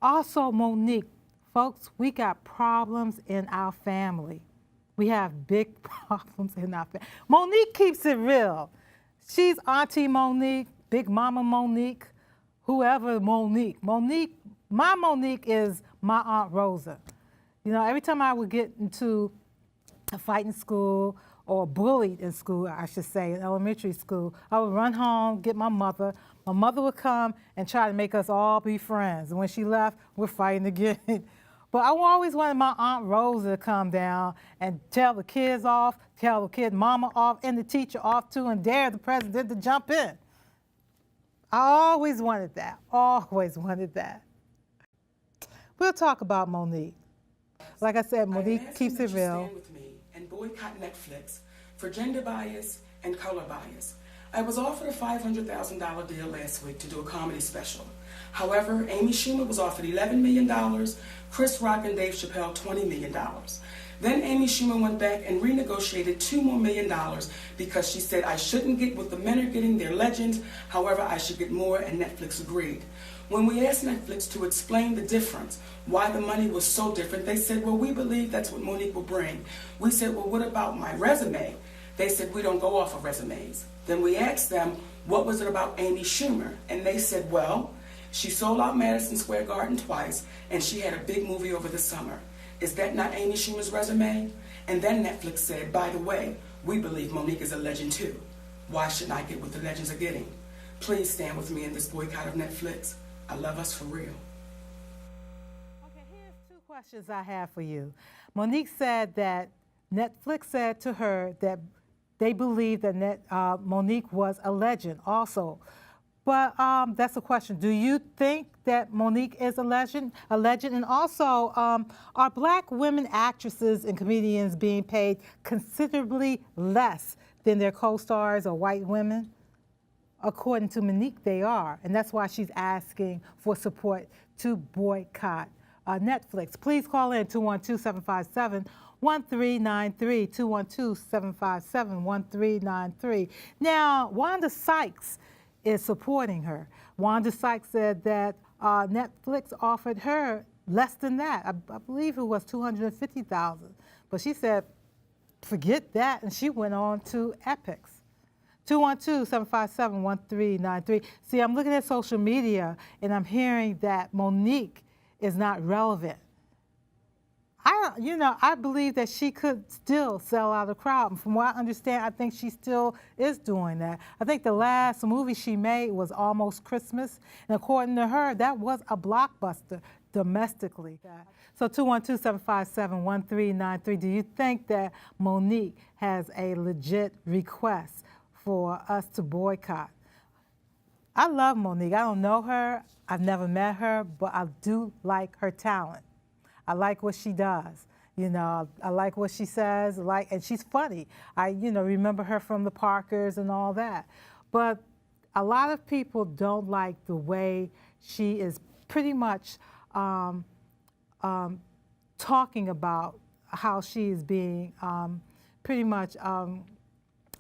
Also, Monique, folks, we got problems in our family. We have big problems in our family. Monique keeps it real. She's Auntie Monique, Big Mama Monique, whoever Monique. My Monique is my Aunt Rosa. You know, every time I would get into a fight in school or bullied in school, I should say, in elementary school, I would run home, get my mother. My mother would come and try to make us all be friends. And when she left, we're fighting again. But I always wanted my Aunt Rosa to come down and tell the kids off, tell the kid mama off, and the teacher off too, and dare the president to jump in. I always wanted that, always wanted that. We'll talk about Monique. Like I said, Monique keeps it real. Stand with me and boycott Netflix for gender bias and color bias. I was offered a $500,000 deal last week to do a comedy special. However, Amy Schumer was offered $11 million, Chris Rock and Dave Chappelle $20 million. Then Amy Schumer went back and renegotiated $2 more million because she said I shouldn't get what the men are getting, they're legends, however I should get more, and Netflix agreed. When we asked Netflix to explain the difference, why the money was so different, they said, well, we believe that's what Monique will bring. We said, well, what about my resume? They said, we don't go off of resumes. Then we asked them, what was it about Amy Schumer? And they said, well, she sold out Madison Square Garden twice, and she had a big movie over the summer. Is that not Amy Schumer's resume? And then Netflix said, by the way, we believe Monique is a legend too. Why shouldn't I get what the legends are getting? Please stand with me in this boycott of Netflix. I love us for real. Okay, here's two questions I have for you. Monique said that Netflix said to her that they believe that Monique was a legend also. But that's a question. Do you think that Monique is a legend? And also, are black women actresses and comedians being paid considerably less than their co-stars or white women? According to Monique, they are. And that's why she's asking for support to boycott Netflix. Please call in 212-757-1393, 212-757-1393. Now, Wanda Sykes is supporting her. Wanda Sykes said that Netflix offered her less than that. I believe it was $250,000. But she said, forget that, and she went on to Epix. 212-757-1393. See, I'm looking at social media, and I'm hearing that Monique is not relevant. I believe that she could still sell out a crowd. And from what I understand, I think she still is doing that. I think the last movie she made was Almost Christmas. And according to her, that was a blockbuster domestically. So 212-757-1393. Do you think that Monique has a legit request for us to boycott? I love Monique. I don't know her. I've never met her, but I do like her talent. I like what she does. You know, I like what she says, and she's funny. I, remember her from the Parkers and all that. But a lot of people don't like the way she is pretty much talking about how she is being pretty much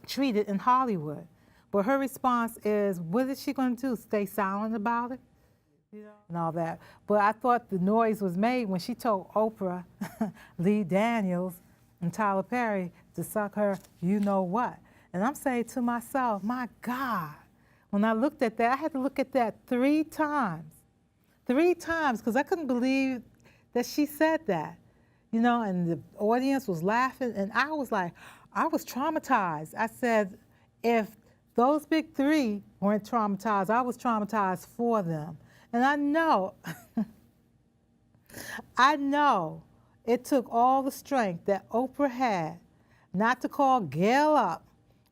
treated in Hollywood. But her response is, what is she going to do, stay silent about it? And all that. But I thought the noise was made when she told Oprah, Lee Daniels, and Tyler Perry to suck her you-know-what. And I'm saying to myself, my God, when I looked at that, I had to look at that 3 times. 3 times, because I couldn't believe that she said that. And the audience was laughing, and I was like, I was traumatized. I said, if those big 3 weren't traumatized, I was traumatized for them. And I know it took all the strength that Oprah had not to call Gail up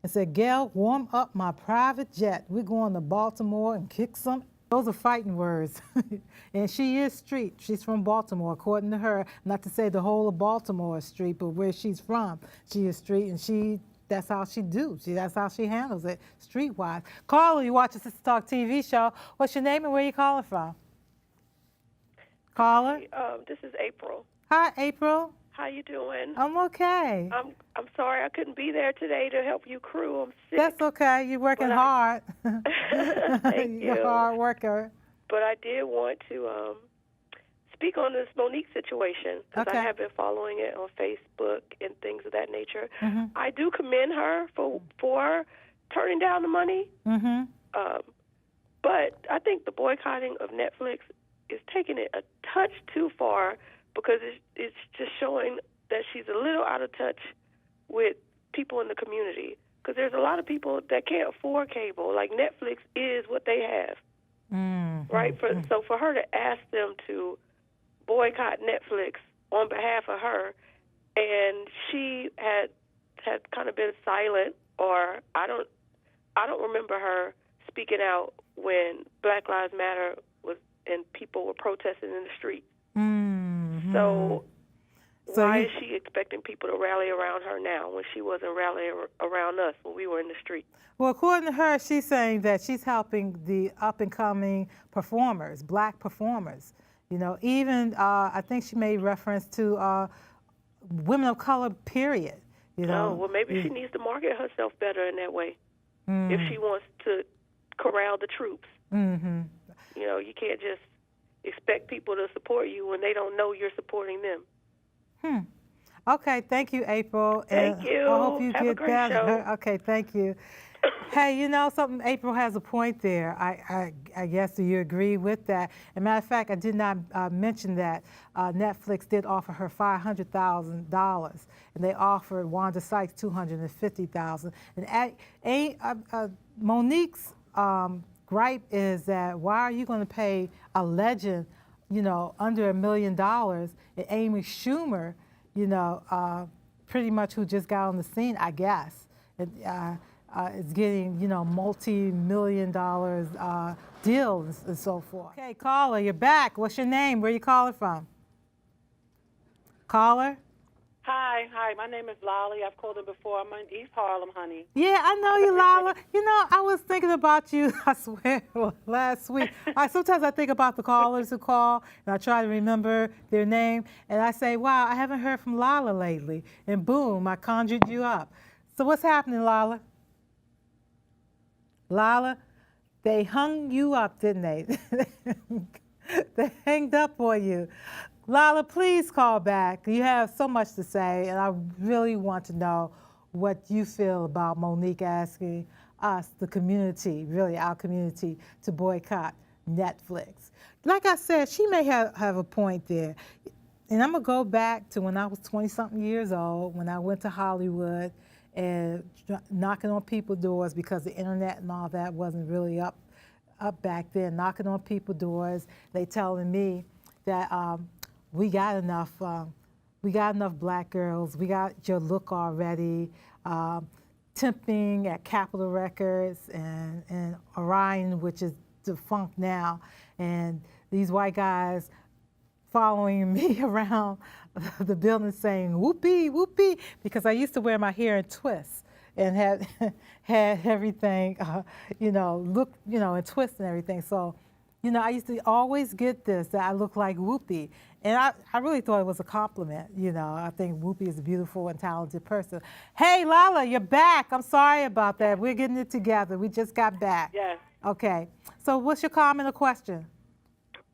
and say, Gail, warm up my private jet. We're going to Baltimore and kick some. Those are fighting words. And she is street. She's from Baltimore, according to her. Not to say the whole of Baltimore is street, but where she's from, she is street, and that's how she do. That's how she handles it, streetwise. Caller, you watch the Sistah Talk TV show. What's your name and where you calling from? Caller? This is April. Hi, April. How you doing? I'm okay. I'm sorry I couldn't be there today to help you crew. I'm sick. That's okay. You're working hard. Thank you. You're a hard worker. But I did want to speak on this Monique situation because Okay. I have been following it on Facebook and things of that nature. Mm-hmm. I do commend her for turning down the money. Mm-hmm. But I think the boycotting of Netflix is taking it a touch too far because it's just showing that she's a little out of touch with people in the community. Because there's a lot of people that can't afford cable. Like Netflix is what they have, right? So for her to ask them to boycott Netflix on behalf of her, and she had kind of been silent, or I don't remember her speaking out when Black Lives Matter was and people were protesting in the street. Mm-hmm. So why is she expecting people to rally around her now when she wasn't rallying around us when we were in the street? Well, according to her, she's saying that she's helping the up-and-coming performers, black performers. You know, even I think she made reference to women of color, period. You know. Oh, well, maybe she needs to market herself better in that way if she wants to corral the troops. Mm-hmm. You know, you can't just expect people to support you when they don't know you're supporting them. Okay, thank you, April. Thank you. I hope you Have a get great better. show. Okay, thank you. Hey, you know something? April has a point there. I guess, do you agree with that? As a matter of fact, I did not mention that Netflix did offer her $500,000, and they offered Wanda Sykes $250,000. And Monique's gripe is that why are you going to pay a legend, you know, under $1 million, and Amy Schumer, you know, pretty much who just got on the scene, I guess, is getting, you know, multi-million-dollar deals and so forth. Okay, caller, you're back. What's your name? Where are you calling from? Caller? Hi. My name is Lolly. I've called in before. I'm in East Harlem, honey. Yeah, I know you, Lala. You know, I was thinking about you, I swear, last week. Sometimes I think about the callers who call, and I try to remember their name, and I say, wow, I haven't heard from Lala lately. And boom, I conjured you up. So what's happening, Lala? Lala, they hung you up, didn't they? They hanged up on you. Lala, please call back. You have so much to say, and I really want to know what you feel about Monique asking us, the community, really our community, to boycott Netflix. Like I said, she may have a point there. And I'm going to go back to when I was 20-something years old, when I went to Hollywood and knocking on people's doors because the internet and all that wasn't really up back then, knocking on people's doors, they telling me that we got enough black girls, we got your look already, temping at Capitol Records and Orion, which is defunct now, and these white guys following me around the building saying whoopee, whoopee, because I used to wear my hair in twists and had everything, you know, look, you know, in twists and everything. So, you know, I used to always get this, that I look like Whoopi. And I really thought it was a compliment, you know. I think Whoopi is a beautiful and talented person. Hey, Lala, you're back. I'm sorry about that. We're getting it together. We just got back. Yes. Okay. So what's your comment or question?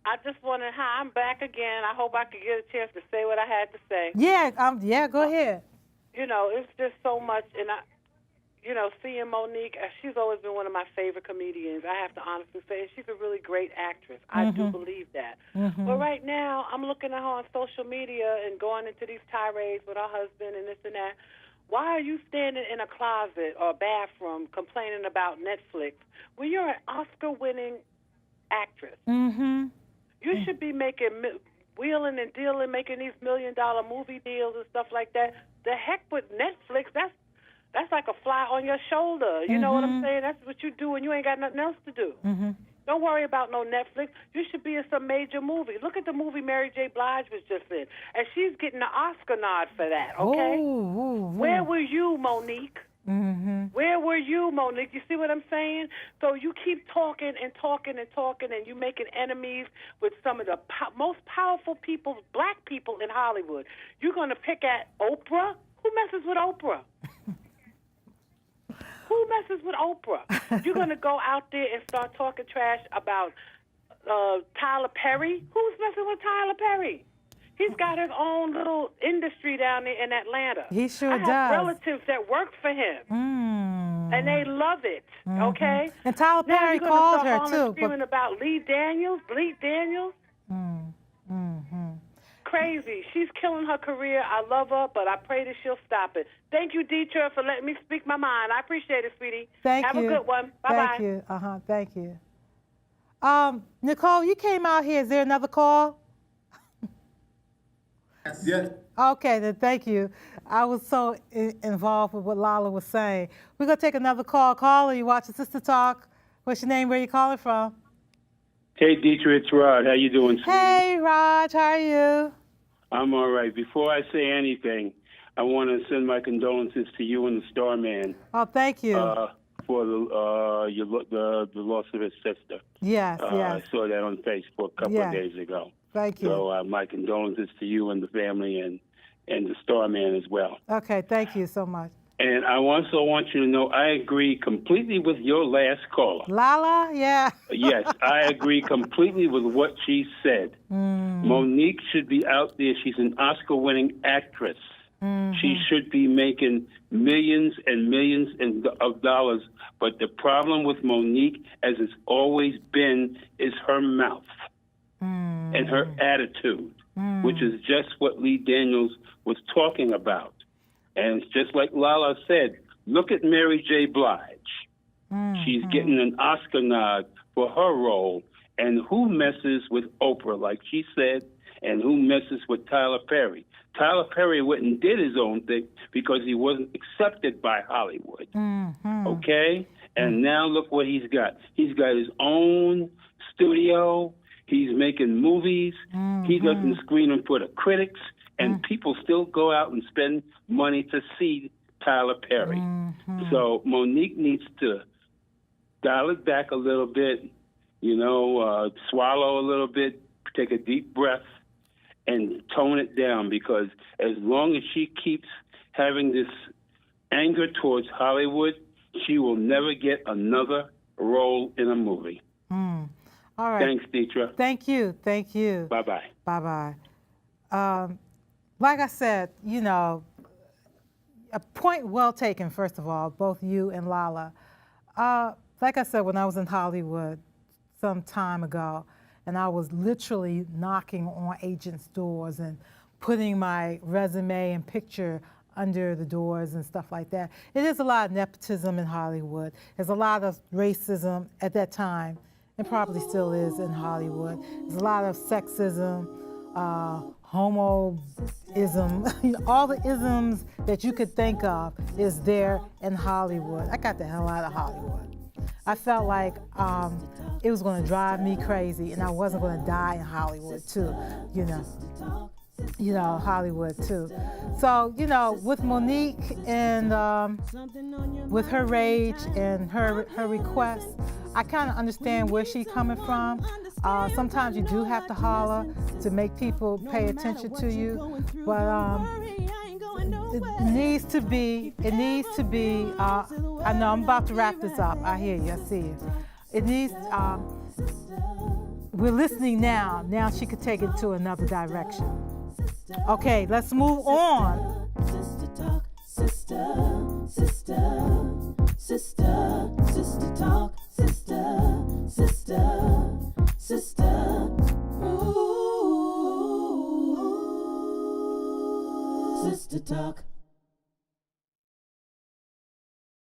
I just wanted, hi, I'm back again. I hope I could get a chance to say what I had to say. Yeah, go ahead. You know, it's just so much, and you know, seeing Monique, she's always been one of my favorite comedians. I have to honestly say, she's a really great actress. I do believe that. But right now, I'm looking at her on social media and going into these tirades with her husband and this and that. Why are you standing in a closet or a bathroom complaining about Netflix when you're an Oscar-winning actress? You should be making, wheeling and dealing, making these $1 million movie deals and stuff like that. The heck with Netflix, that's like a fly on your shoulder. You know what I'm saying? That's what you do when you ain't got nothing else to do. Don't worry about no Netflix. You should be in some major movie. Look at the movie Mary J. Blige was just in. And she's getting the Oscar nod for that, okay? Where were you, Monique? Where were you, Monique? You see what I'm saying? So you keep talking and talking and talking, and you're making enemies with some of the most powerful people, black people in Hollywood. You're going to pick at Oprah? Who messes with Oprah? Who messes with Oprah? You're going to go out there and start talking trash about Tyler Perry. Who's messing with Tyler Perry? He's got his own little industry down there in Atlanta. He sure I does. have relatives that work for him, and they love it. Okay. And Tyler Now Perry you're gonna called start her calling too. and screaming about Lee Daniels. Crazy. She's killing her career. I love her, but I pray that she'll stop it. Thank you, Dietra, for letting me speak my mind. I appreciate it, sweetie. Have a good one. Bye-bye. Thank you. Thank you. Nicole, you came out here. Is there another call? Yeah. Okay, then thank you. I was so involved with what Lala was saying. We're going to take another call. Caller, you watching Sistah Talk. What's your name? Where you calling from? Hey, Dietra, it's Rod. How you doing, sweetie? Hey, Raj. How are you? I'm all right. Before I say anything, I want to send my condolences to you and the Starman Oh, thank you. for the loss of his sister. Yes, I yes. saw that on Facebook a couple of days ago. Thank you. So my condolences to you and the family and the Starman as well. Okay, thank you so much. And I also want you to know I agree completely with your last caller. Lala, yeah. Yes, I agree completely with what she said. Monique should be out there. She's an Oscar-winning actress. She should be making millions and millions of dollars. But the problem with Monique, as it's always been, is her mouth and her attitude, which is just what Lee Daniels was talking about. And it's just like Lala said, look at Mary J. Blige. She's getting an Oscar nod for her role. And who messes with Oprah, like she said, and who messes with Tyler Perry? Tyler Perry went and did his own thing because he wasn't accepted by Hollywood. Okay? And now look what he's got. He's got his own studio. He's making movies. He doesn't screen them for the critics. And people still go out and spend money to see Tyler Perry. So Monique needs to dial it back a little bit, swallow a little bit, take a deep breath, and tone it down, because as long as she keeps having this anger towards Hollywood, she will never get another role in a movie. All right. Thanks, Dietra. Thank you. Thank you. Bye-bye. Bye-bye. Like I said, a point well taken, first of all, both you and Lala. Like I said, when I was in Hollywood some time ago, and I was literally knocking on agents' doors and putting my resume and picture under the doors and stuff like that. It is a lot of nepotism in Hollywood. There's a lot of racism at that time, and probably still is in Hollywood. There's a lot of sexism, homoism, all the isms that you could think of is there in Hollywood. I got the hell out of Hollywood. I felt like it was going to drive me crazy, and I wasn't going to die in Hollywood too, Hollywood too. So, with Monique and with her rage and her request, I kind of understand where she's coming from. Sometimes you do have to holler to make people pay attention to you, but it needs to be, I know I'm about to wrap this up. I hear you, I see you. It needs, we're listening now. Now she could take it to another direction. Okay, let's move on. Sistah Talk, Sistah Talk, Sistah Talk.